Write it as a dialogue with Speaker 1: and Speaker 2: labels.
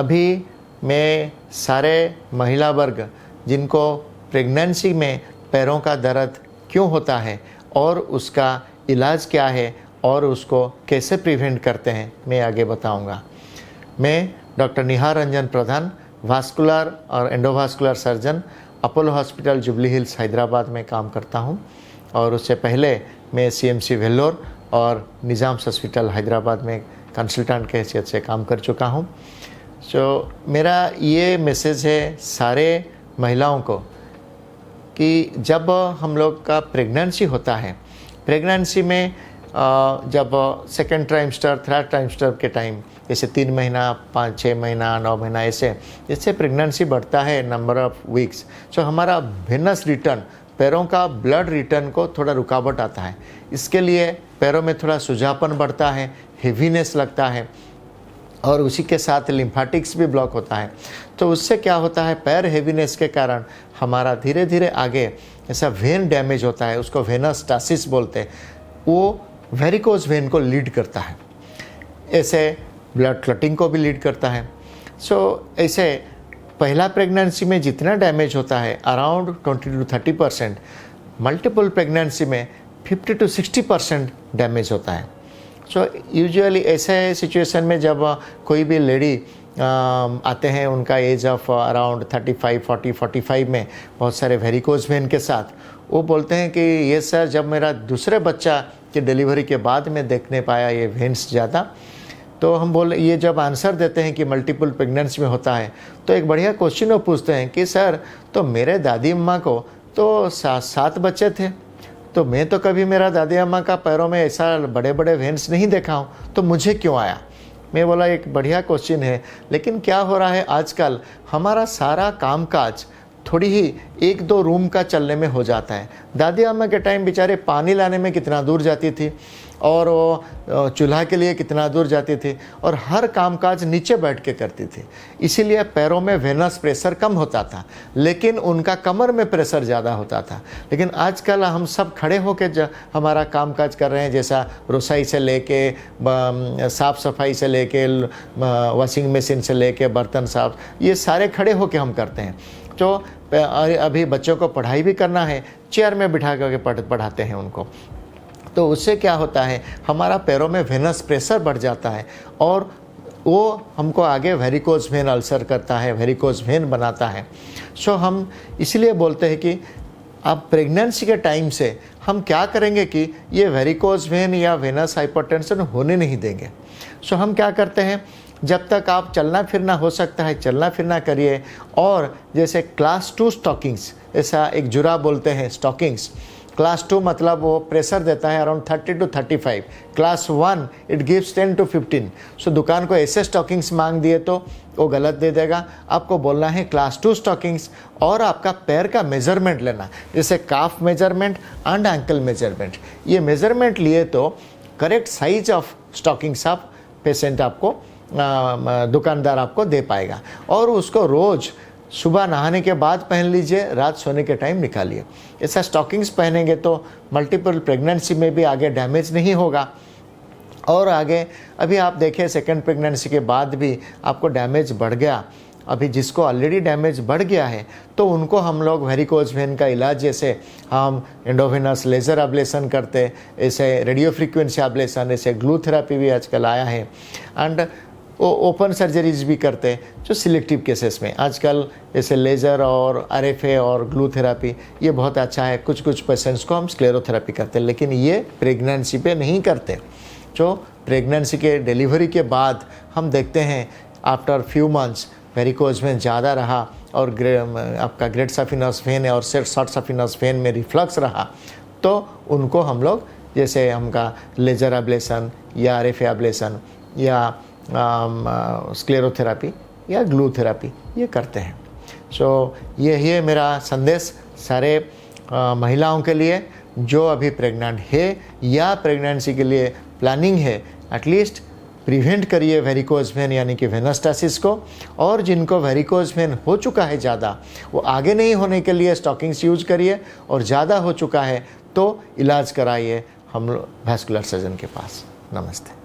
Speaker 1: अभी मैं सारे महिला वर्ग जिनको प्रेगनेंसी में पैरों का दर्द क्यों होता है और उसका इलाज क्या है और उसको कैसे प्रिवेंट करते हैं मैं आगे बताऊंगा। मैं डॉक्टर निहार रंजन प्रधान, वास्कुलर और endovascular surgeon, Apollo hospital jubilee hills Hyderabad में काम करता हूं और उससे पहले मैं CMC वेल्लोर और निज़ाम्स हॉस्पिटल हैदराबाद में कंसल्टेंट के हैसियत से काम कर चुका हूं। मेरा ये मैसेज है सारे महिलाओं को कि जब हम लोग का प्रेगनेंसी होता है, प्रेगनेंसी में जब सेकेंड ट्राइमेस्टर, थर्ड ट्राइमेस्टर के टाइम, जैसे 3 महीना, 5-6 महीना, 9 महीना, ऐसे जैसे प्रेगनेंसी बढ़ता है नंबर ऑफ वीक्स, तो हमारा वेनस रिटर्न, पैरों का ब्लड रिटर्न को थोड़ा रुकावट आता है। इसके लिए पैरों में थोड़ा सूजापन बढ़ता है, हेवीनेस लगता है और उसी के साथ लिम्फेटिक्स भी ब्लॉक होता है। तो उससे क्या होता है, पैर हेवीनेस के कारण हमारा धीरे धीरे आगे ऐसा वेन डैमेज होता है, उसको वेनस स्टासिस बोलते हैं, वो वेरिकोज वेन को लीड करता है, ऐसे ब्लड क्लटिंग को भी लीड करता है। ऐसे पहला प्रेगनेंसी में जितना डैमेज होता है अराउंड 20 to 30%, मल्टीपल प्रेगनेंसी में 50 to 60% डैमेज होता है। यूजुअली ऐसे सिचुएशन में जब कोई भी लेडी आते हैं, उनका एज ऑफ अराउंड 35, 40, 45 में बहुत सारे वेरिकोज वेन के साथ, वो बोलते हैं कि ये सर जब मेरा दूसरे बच्चा के डिलीवरी के बाद में देखने पाया ये वेन्स ज़्यादा, तो हम ये जब आंसर देते हैं कि मल्टीपल प्रेगनेंसी में होता है, तो एक बढ़िया क्वेश्चन वो पूछते हैं कि सर तो मेरे दादी अम्मा को तो 7 बच्चे थे, तो मैं तो कभी मेरा दादी अम्मा का पैरों में ऐसा बड़े बड़े वेन्स नहीं देखा हूँ, तो मुझे क्यों आया। मैं बोला एक बढ़िया क्वेश्चन है, लेकिन क्या हो रहा है आजकल हमारा सारा कामकाज थोड़ी ही 1-2 रूम का चलने में हो जाता है। दादी अम्मा के टाइम बेचारे पानी लाने में कितना दूर जाती थी और वो चूल्हा के लिए कितना दूर जाती थी और हर कामकाज नीचे बैठ के करती थी, इसीलिए पैरों में वेनस प्रेशर कम होता था, लेकिन उनका कमर में प्रेशर ज़्यादा होता था। लेकिन आजकल हम सब खड़े होकर हमारा कामकाज कर रहे हैं, जैसा रसोई से लेके साफ़ सफाई से लेके वॉशिंग मशीन से लेके बर्तन साफ, ये सारे खड़े होकर हम करते हैं। तो अभी बच्चों को पढ़ाई भी करना है, चेयर में बिठा करके पढ़ाते हैं उनको, तो उससे क्या होता है हमारा पैरों में वेनस प्रेशर बढ़ जाता है और वो हमको आगे वेरिकोज वेन अल्सर करता है, वेरिकोज वेन बनाता है। हम इसलिए बोलते हैं कि अब प्रेगनेंसी के टाइम से हम क्या करेंगे कि ये वेरिकोज वेन या वेनस हाइपरटेंशन होने नहीं देंगे। हम क्या करते हैं, जब तक आप चलना फिरना हो सकता है चलना फिरना करिए, और जैसे क्लास 2 स्टॉकिंग्स, ऐसा एक जुरा बोलते हैं स्टॉकिंग्स, क्लास 2 मतलब वो प्रेशर देता है around 30 to 35, class 1 it gives 10 to 15। दुकान को ऐसे स्टॉकिंग्स मांग दिए तो वो गलत दे देगा। आपको बोलना है क्लास 2 स्टॉकिंग्स और आपका पैर का मेजरमेंट लेना, जैसे काफ मेजरमेंट एंड एंकल मेजरमेंट। ये मेजरमेंट लिए तो करेक्ट साइज ऑफ स्टॉकिंग्स आप पेशेंट आपको दुकानदार आपको दे पाएगा, और उसको रोज़ सुबह नहाने के बाद पहन लीजिए, रात सोने के टाइम निकालिए। ऐसा स्टॉकिंग्स पहनेंगे तो मल्टीपल प्रेगनेंसी में भी आगे डैमेज नहीं होगा। और आगे अभी आप देखें सेकेंड प्रेगनेंसी के बाद भी आपको डैमेज बढ़ गया, अभी जिसको ऑलरेडी डैमेज बढ़ गया है तो उनको हम लोग वेरिकोज वेन का इलाज, जैसे हम एंडोवेनस लेज़र एब्लेशन करते, ऐसे रेडियो फ्रीक्वेंसी एब्लेशन, ऐसे ग्लू थेरेपी भी आजकल आया है, एंड ओपन सर्जरीज भी करते हैं जो सिलेक्टिव केसेस में। आजकल जैसे लेज़र और RFA और ग्लू थेरेपी ये बहुत अच्छा है। कुछ पेशेंट्स को हम स्क्लेरोथेरेपी करते हैं, लेकिन ये प्रेगनेंसी पे नहीं करते। जो प्रेगनेंसी के डिलीवरी के बाद हम देखते हैं after few months varicose vein ज़्यादा रहा और आपका ग्रेट सफिनस वेन और शॉर्ट सफिनस वेन में रिफ्लक्स रहा, तो उनको हम लोग जैसे हमका लेज़र एब्लेशन या RFA एब्लेशन या स्क्लेरोथेरेपी या ग्लू थेरेपी ये करते हैं। यही है मेरा संदेश सारे महिलाओं के लिए जो अभी प्रेग्नेंट है या प्रेगनेंसी के लिए प्लानिंग है। एटलीस्ट प्रिवेंट करिए वेरिकोज वेन यानी कि वेनस्टासिस को, और जिनको वेरिकोज वेन हो चुका है ज़्यादा, वो आगे नहीं होने के लिए स्टॉकिंग्स यूज करिए, और ज़्यादा हो चुका है तो इलाज कराइए हम लोग वास्कुलर सर्जन के पास। नमस्ते।